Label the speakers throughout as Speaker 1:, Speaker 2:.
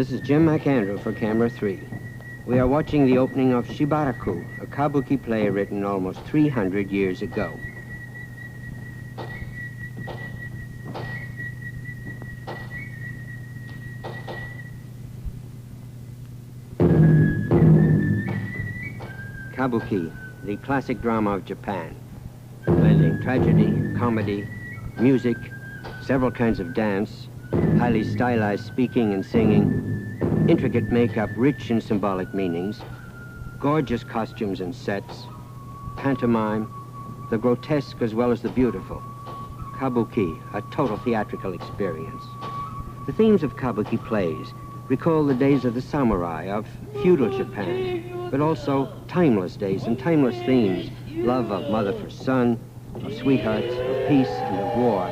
Speaker 1: This is Jim McAndrew for Camera 3. We are watching the opening of Shibaraku, a Kabuki play written almost 300 years ago. Kabuki, the classic drama of Japan, blending tragedy, comedy, music, several kinds of dance, highly stylized speaking and singing, intricate makeup rich in symbolic meanings, gorgeous costumes and sets, pantomime, the grotesque as well as the beautiful. Kabuki, a total theatrical experience. The themes of Kabuki plays recall the days of the samurai, of feudal Japan, but also timeless days and timeless themes, love of mother for son, of sweethearts, of peace and of war,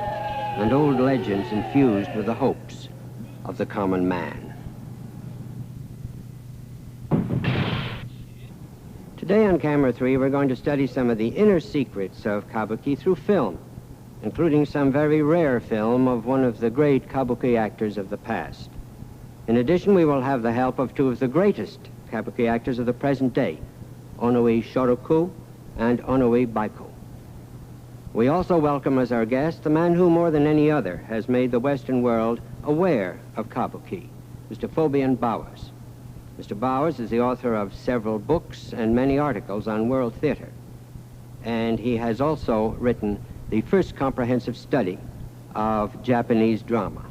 Speaker 1: and old legends infused with the hopes of the common man. Today on Camera 3, we're going to study some of the inner secrets of Kabuki through film, including some very rare film of one of the great Kabuki actors of the past. In addition, we will have the help of two of the greatest Kabuki actors of the present day, Onoe Shoroku and Onoe Baiko. We also welcome as our guest the man who, more than any other, has made the Western world aware of Kabuki, Mr. Faubion Bowers. Mr. Bowers is the author of several books and many articles on world theater, and he has also written the first comprehensive study of Japanese drama.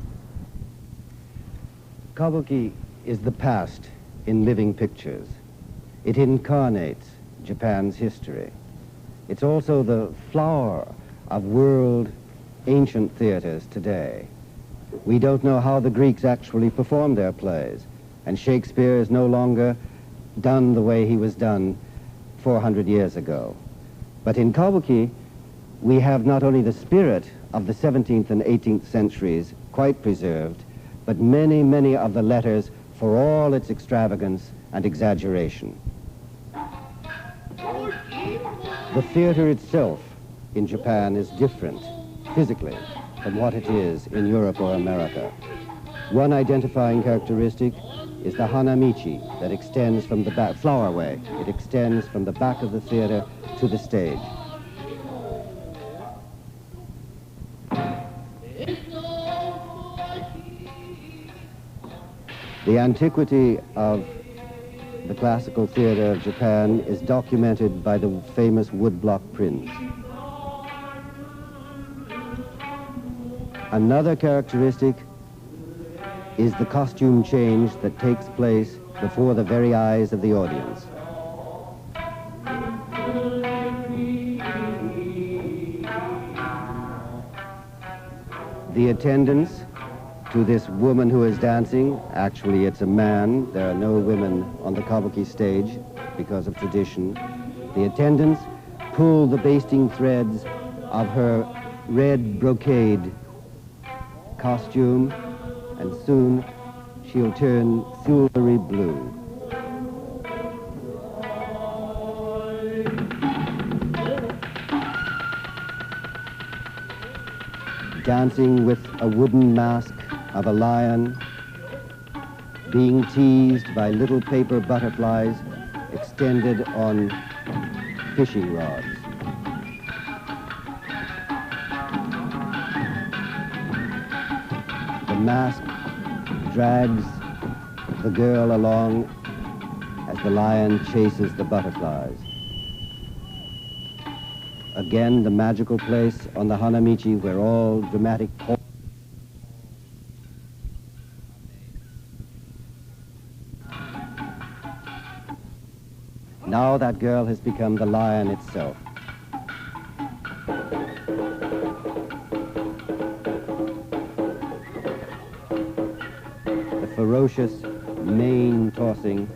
Speaker 2: Kabuki is the past in living pictures. It incarnates Japan's history. It's also the flower of world ancient theaters today. We don't know how the Greeks actually performed their plays, and Shakespeare is no longer done the way he was done 400 years ago. But in Kabuki, we have not only the spirit of the 17th and 18th centuries quite preserved, but many, many of the letters for all its extravagance and exaggeration. The theater itself in Japan is different, physically, from what it is in Europe or America. One identifying characteristic is the hanamichi that extends from the back, flowerway. It extends from the back of the theater to the stage. The antiquity of the classical theater of Japan is documented by the famous woodblock prints. Another characteristic is the costume change that takes place before the very eyes of the audience. The attendants to this woman who is dancing, actually it's a man, there are no women on the Kabuki stage because of tradition. The attendants pull the basting threads of her red brocade costume, and soon she'll turn silvery blue. Dancing with a wooden mask of a lion, being teased by little paper butterflies extended on fishing rods. The mask drags the girl along as the lion chases the butterflies. Again, the magical place on the hanamichi where all dramatic Now that girl has become the lion itself. ferocious mane tossing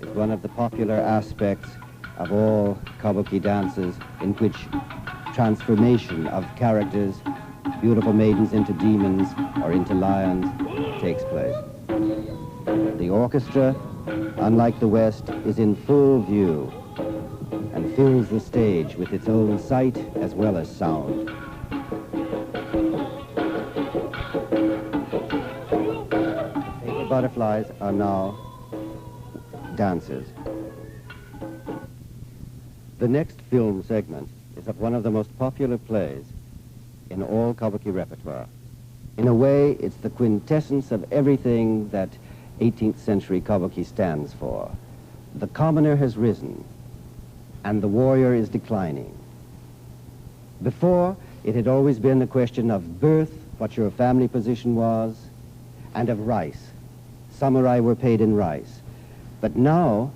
Speaker 2: is one of the popular aspects of all Kabuki dances, in which transformation of characters, beautiful maidens into demons or into lions, takes place. The orchestra, unlike the West, is in full view and fills the stage with its own sight as well as sound. Paper butterflies are now dancers. The next film segment is of one of the most popular plays in all Kabuki repertoire. In a way, it's the quintessence of everything that 18th century Kabuki stands for. The commoner has risen, and the warrior is declining. Before, it had always been a question of birth, what your family position was, and of rice. Samurai were paid in rice. But now,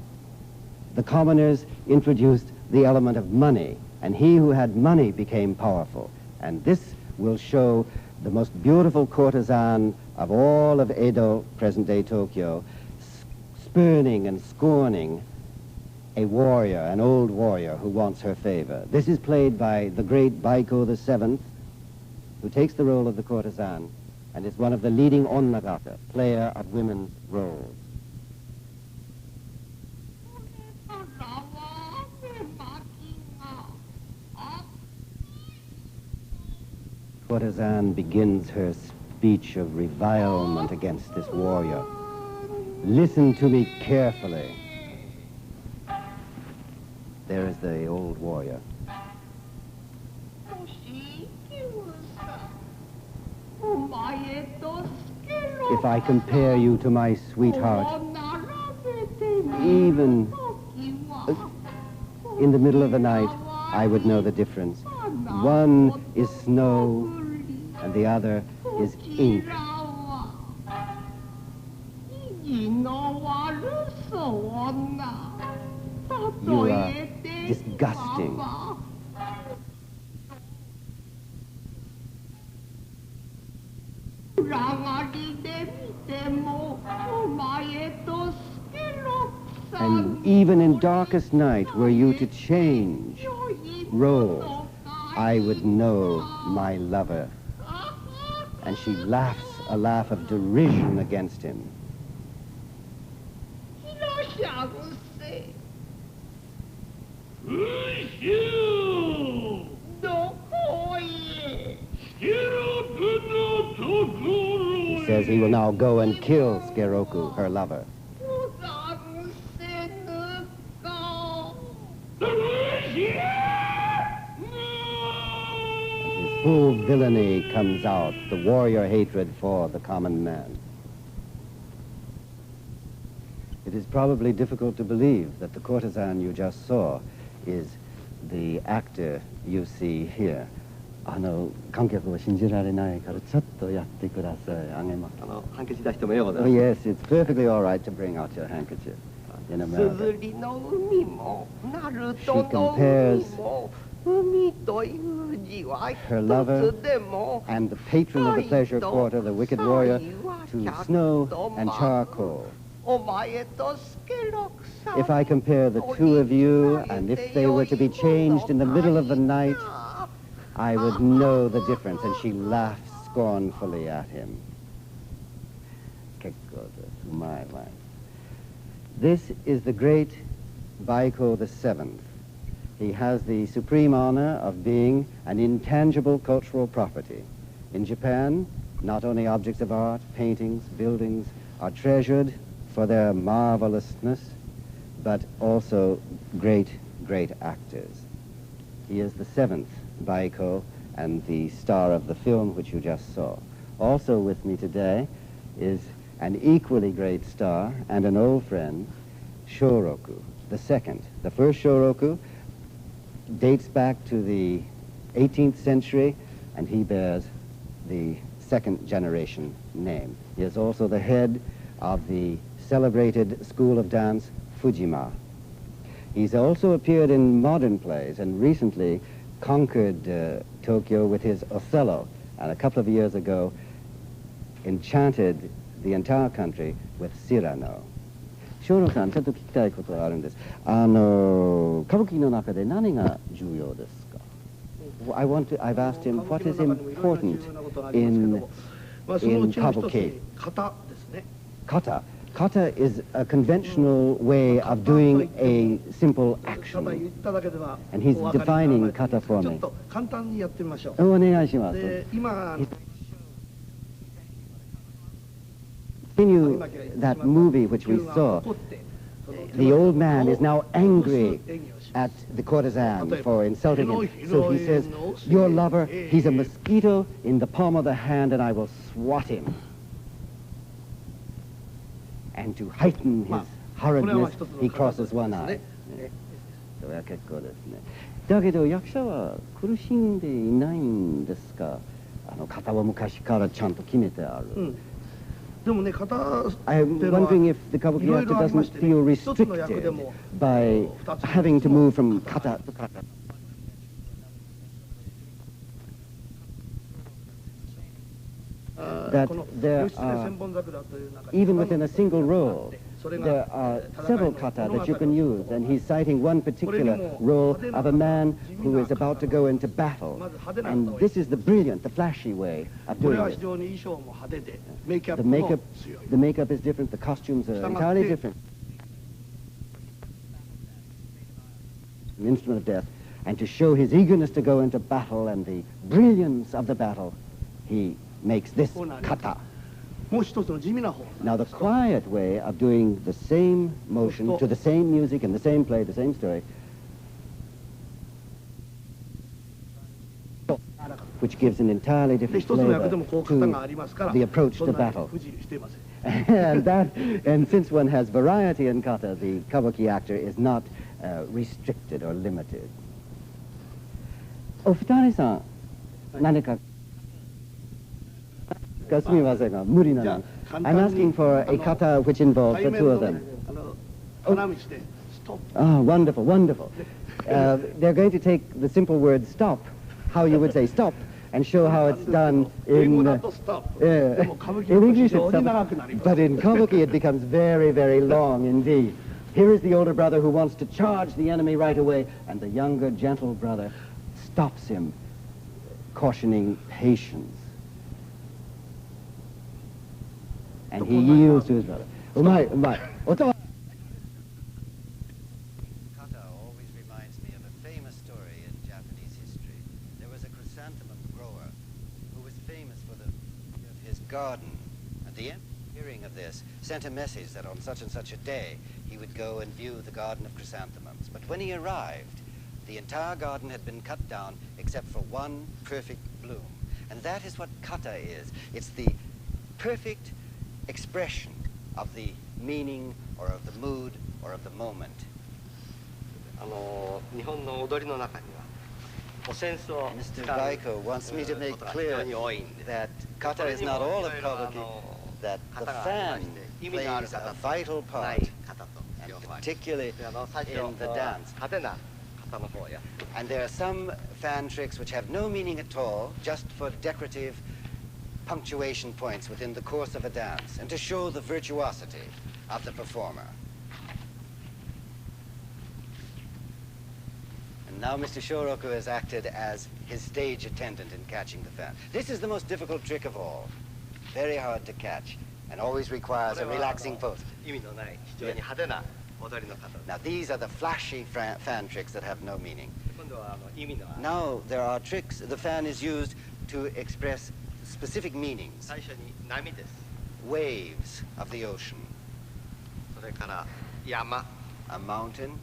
Speaker 2: the commoners introduced the element of money, and he who had money became powerful. And this will show the most beautiful courtesan of all of Edo, present-day Tokyo, spurning and scorning a warrior, an old warrior who wants her favor. This is played by the great Baiko VII, who takes the role of the courtesan and is one of the leading onnagata, player of women's roles. Courtesan begins her speech of revilement against this warrior. Listen to me carefully. There is the old warrior. If I compare you to my sweetheart, even in the middle of the night, I would know the difference. One is snow, and the other is ink. You are disgusting. And even in darkest night, were you to change roles, I would know my lover. And she laughs a laugh of derision against him. He says he will now go and kill Skeroku, her lover. His full villainy comes out, the warrior hatred for the common man. It is probably difficult to believe that the courtesan you just saw is the actor you see here. 観客を信じられないからちょっとやってください。あげます。ハンケチ出してもようございます。Yes, it's perfectly all right to bring out your handkerchief in America. She compares her lover and the patron of the pleasure quarter, the wicked warrior, to snow and charcoal. If I compare the two of you, and if they were to be changed in the middle of the night, I would know the difference. And she laughed scornfully at him. This is the great Baiko VII. He has the supreme honor of being an intangible cultural property. In Japan, not only objects of art, paintings, buildings are treasured for their marvelousness, but also great, great actors. He is the 7th Baiko and the star of the film which you just saw. Also with me today is an equally great star and an old friend, Shoroku, the second. The first Shoroku dates back to the 18th century, and he bears the second generation name. He is also the head of the celebrated school of dance, Fujima. He's also appeared in modern plays and recently conquered Tokyo with his Othello, and a couple of years ago enchanted the entire country with Cyrano. 小野さん、ちょっと聞きたいことがあるんです。歌舞伎の中で何が重要ですか? I've asked him what is important in Kabuki. Kata. Kata is a conventional way of doing a simple action. And he's defining kata for me. お願いします。Continue that movie which we saw. The old man is now angry at the courtesan for insulting him. So he says, your lover, he's a mosquito in the palm of the hand and I will swat him. And to heighten his horridness, he crosses one eye. それは結構ですね。だけど役者は苦しんでいないんですか？型は昔からちゃんと決めてある。I'm wondering if the Kabuki actor doesn't feel restricted by having to move from kata to kata. That there are, even within a single role, there are several kata that you can use, and he's citing one particular role of a man who is about to go into battle. And this is the brilliant, the flashy way of doing it. The makeup is different, the costumes are entirely different. An instrument of death, and to show his eagerness to go into battle and the brilliance of the battle, he makes this kata. Now the quiet way of doing the same motion to the same music and the same play, the same story, which gives an entirely different flavor to the approach to battle. And since one has variety in kata, the Kabuki actor is not restricted or limited. お二人さん、何か I'm asking for a kata which involves the two of them. Oh, wonderful, wonderul. They're going to take the simple word stop, how you would say stop, and show how it's done in English. But in Kabuki it becomes very, very long indeed. Here is the older brother who wants to charge the enemy right away, and the younger, gentle brother stops him, cautioning patience. And he yields to his brother. Kata
Speaker 3: always reminds me of a famous story in Japanese history. There was a chrysanthemum grower who was famous for his garden. And the emperor, hearing of this, sent a message that on such and such a day he would go and view the garden of chrysanthemums. But when he arrived, the entire garden had been cut down except for one perfect bloom. And that is what kata is. It's the perfect expression of the meaning or of the mood or of the moment. Mr. Baiko wants me to make clear that kata is not all of Kabuki, that the fan plays a vital part, and particularly in the dance. And there are some fan tricks which have no meaning at all, just for decorative punctuation points within the course of a dance, and to show the virtuosity of the performer. And now Mr. Shoroku has acted as his stage attendant in catching the fan. This is the most difficult trick of all. Very hard to catch, and always requires a relaxing pose. Now these are the flashy fan tricks that have no meaning. Now there are tricks, the fan is used to express specific meanings. Waves of the ocean. A mountain.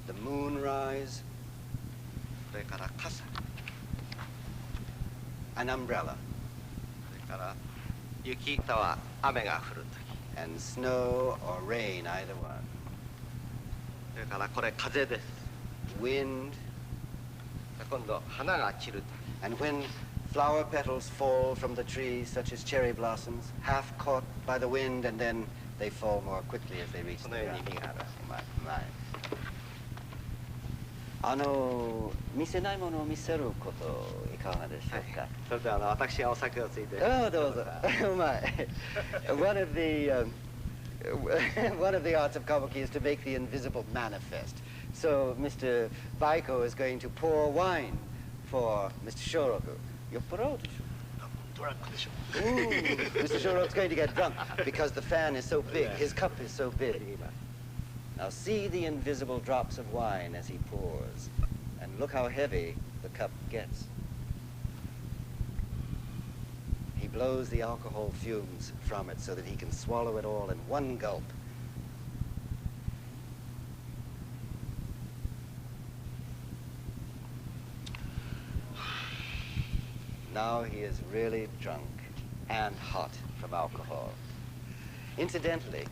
Speaker 3: The moonrise. An umbrella. And snow or rain, either one. Wind. And when flower petals fall from the trees, such as cherry blossoms, half caught by the wind, and then they fall more quickly as they reach the ground. 見せないものを見せることいかがでしょうか。
Speaker 4: それでは私がお酒をついて。
Speaker 3: ああ、どうぞ。うまい。One of the arts of Kabuki is to make the invisible manifest. So Mr. Baiko is going to pour wine for Mr. Shoroku. You're pro de Mr. Shoroku's going to get drunk because the fan is so big. His cup is so big. Now see the invisible drops of wine as he pours. And look how heavy the cup gets. He blows the alcohol fumes from it so that he can swallow it all in one gulp. Now he is really drunk and hot from alcohol. Incidentally,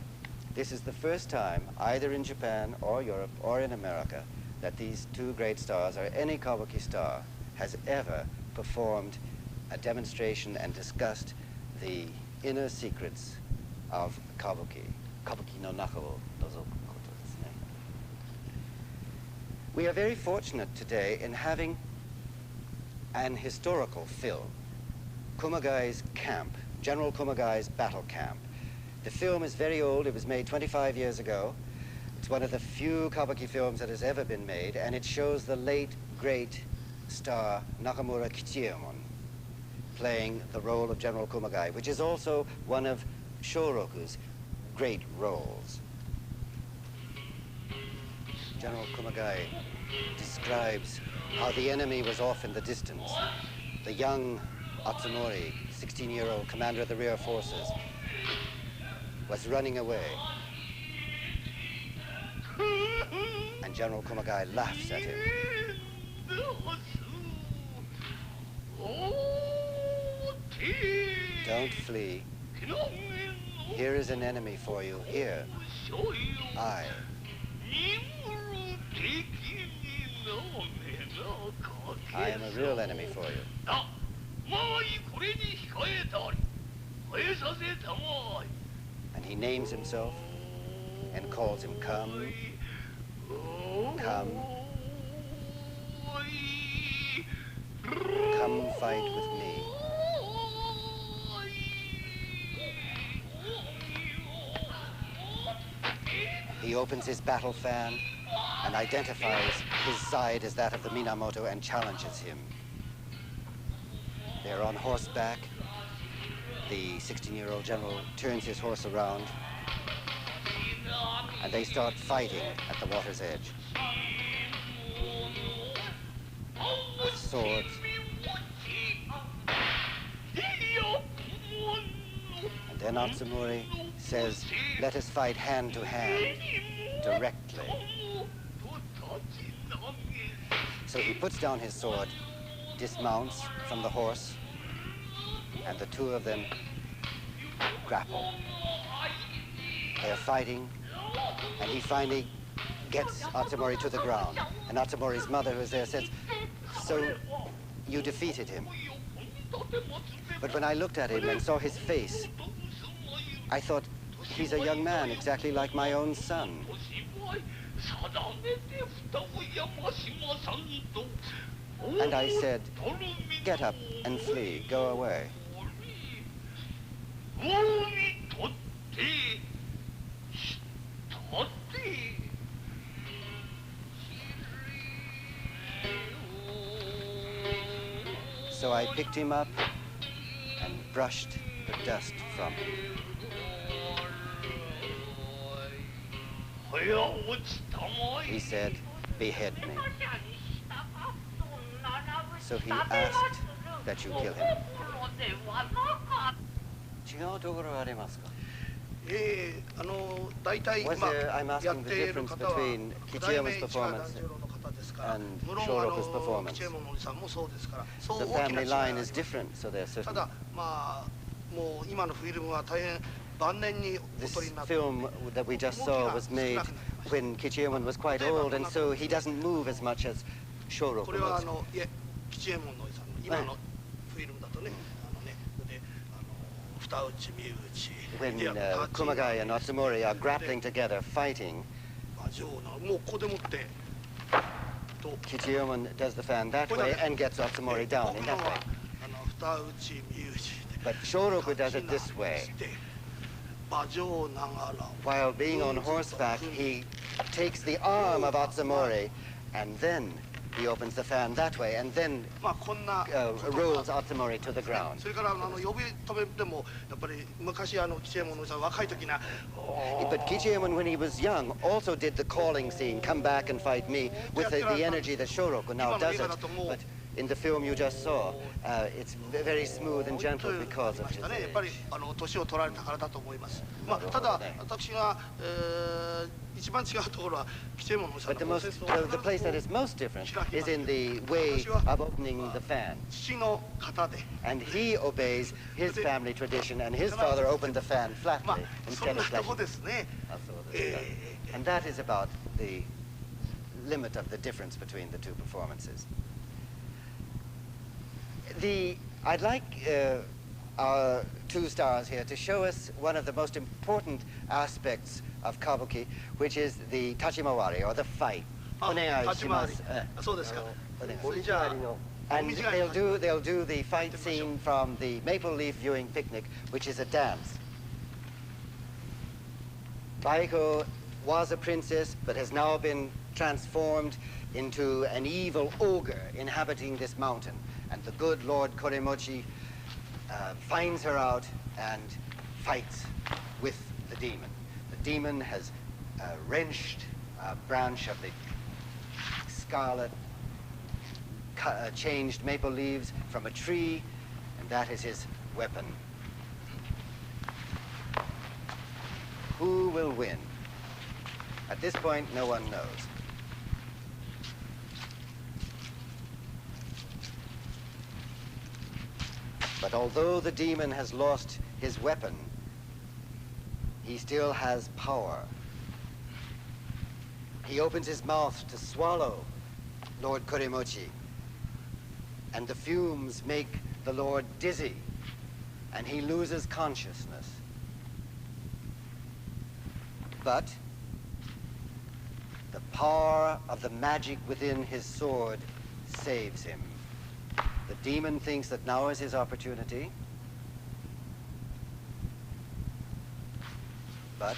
Speaker 3: this is the first time, either in Japan or Europe or in America, that these two great stars, or any Kabuki star, has ever performed a demonstration and discussed the inner secrets of Kabuki. Kabuki no naka wo nozoku koto desu ne. We are very fortunate today in having an historical film, Kumagai's camp, General Kumagai's battle camp. The film is very old. It was made 25 years ago. It's one of the few Kabuki films that has ever been made, and it shows the late, great star Nakamura Kichiemon playing the role of General Kumagai, which is also one of Shoroku's great roles. General Kumagai describes how the enemy was off in the distance. The young Atsumori, 16-year-old commander of the rear forces, was running away. And General Kumagai laughs at him. Don't flee. Here is an enemy for you. Here, I. I am a real enemy for you. And he names himself and calls him, come, come, come fight with me. He opens his battle fan and identifies his side as that of the Minamoto and challenges him. They're on horseback. The 16-year-old general turns his horse around, and they start fighting at the water's edge with swords. And then Atsumori says, let us fight hand to hand, directly. So he puts down his sword, dismounts from the horse, and the two of them grapple. They are fighting, and he finally gets Atsumori to the ground. And Atsumori's mother, who's there, says, so you defeated him. But when I looked at him and saw his face, I thought, he's a young man, exactly like my own son. And I said, get up and flee, go away. So I picked him up and brushed the dust from him. He said, behead me. So he asked that you kill him. Was there, I'm asking the difference between Kichiemon's performance and Shoroku's performance. The family line is different, so they're certain. This film that we just saw was made when Kichiemon was quite old, and so he doesn't move as much as Shoroku moves. When Kumagai and Atsumori are grappling together, fighting, Kichiyomon does the fan that way and gets Otsumori down in that way. But Shoroku does it this way. While being on horseback, he takes the arm of Otsumori and then he opens the fan that way and then rolls Otsumori to the ground. But Kichiyomon, when he was young, also did the calling scene, come back and fight me, with the energy that Shoroku now does it. But in the film you just saw, it's very smooth and gentle because of his age. But the place that is most different is in the way of opening the fan. And he obeys his family tradition, and his father opened the fan flatly instead of flashing. And that is about the limit of the difference between the two performances. I'd like our two stars here to show us one of the most important aspects of Kabuki, which is the tachimawari, or the fight. And they'll do the fight scene from the Maple Leaf Viewing Picnic, which is a dance. Baiko was a princess, but has now been transformed into an evil ogre inhabiting this mountain. And the good Lord Koremochi finds her out and fights with the demon. The demon has wrenched a branch of the scarlet changed maple leaves from a tree, and that is his weapon. Who will win? At this point, no one knows. But although the demon has lost his weapon, he still has power. He opens his mouth to swallow Lord Koremochi, and the fumes make the Lord dizzy, and he loses consciousness. But the power of the magic within his sword saves him. The demon thinks that now is his opportunity, but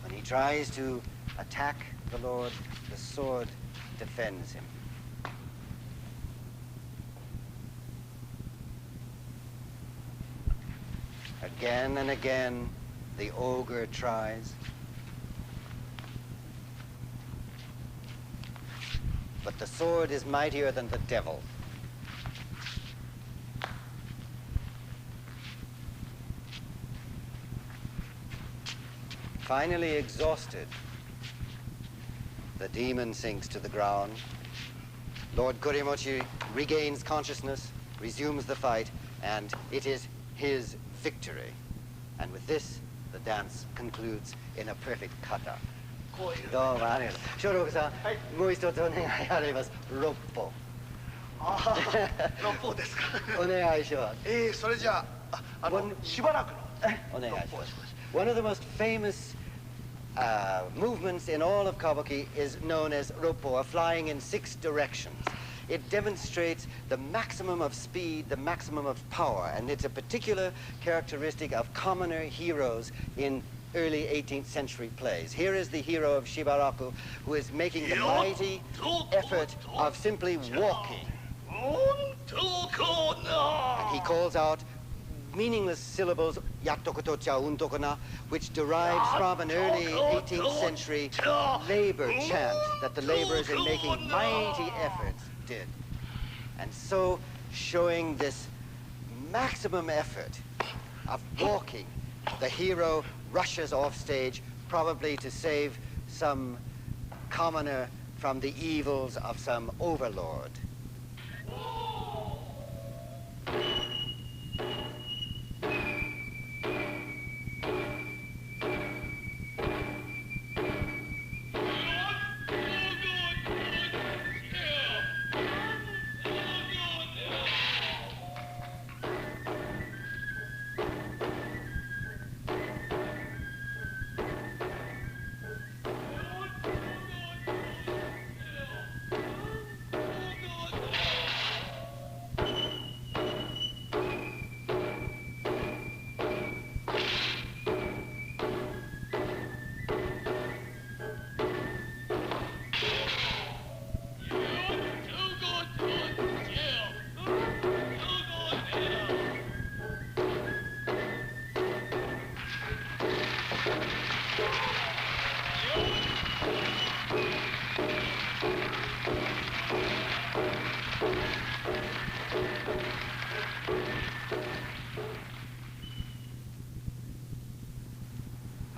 Speaker 3: when he tries to attack the Lord, the sword defends him. Again and again, the ogre tries. But the sword is mightier than the devil. Finally exhausted, the demon sinks to the ground. Lord Koremochi regains consciousness, resumes the fight, and it is his victory. And with this, the dance concludes in a perfect kata. どうもありがとう。松緑さん、もう一つお願いあります。6歩。
Speaker 5: 6歩ですか。
Speaker 3: お願いします。
Speaker 5: それじゃあ、しばらくの。
Speaker 3: お願いします。One of the most famous movements in all of Kabuki is known as roppo, or flying in 6 directions. It demonstrates the maximum of speed, the maximum of power, and it's a particular characteristic of commoner heroes in early 18th century plays. Here is the hero of Shibaraku, who is making the mighty effort of simply walking. And he calls out meaningless syllables, yattokotocha untokona, which derives from an early 18th century labor chant that the laborers in making mighty efforts did. And so, showing this maximum effort of walking, the hero rushes off stage, probably to save some commoner from the evils of some overlord.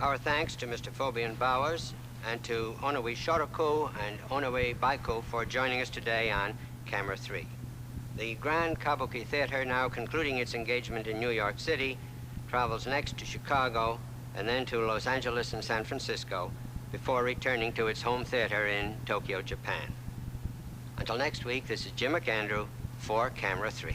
Speaker 1: Our thanks to Mr. Faubion Bowers and to Onowe Shoroku and Onowe Baiko for joining us today on Camera 3. The Grand Kabuki Theater, now concluding its engagement in New York City, travels next to Chicago and then to Los Angeles and San Francisco before returning to its home theater in Tokyo, Japan. Until next week, this is Jim McAndrew for Camera 3.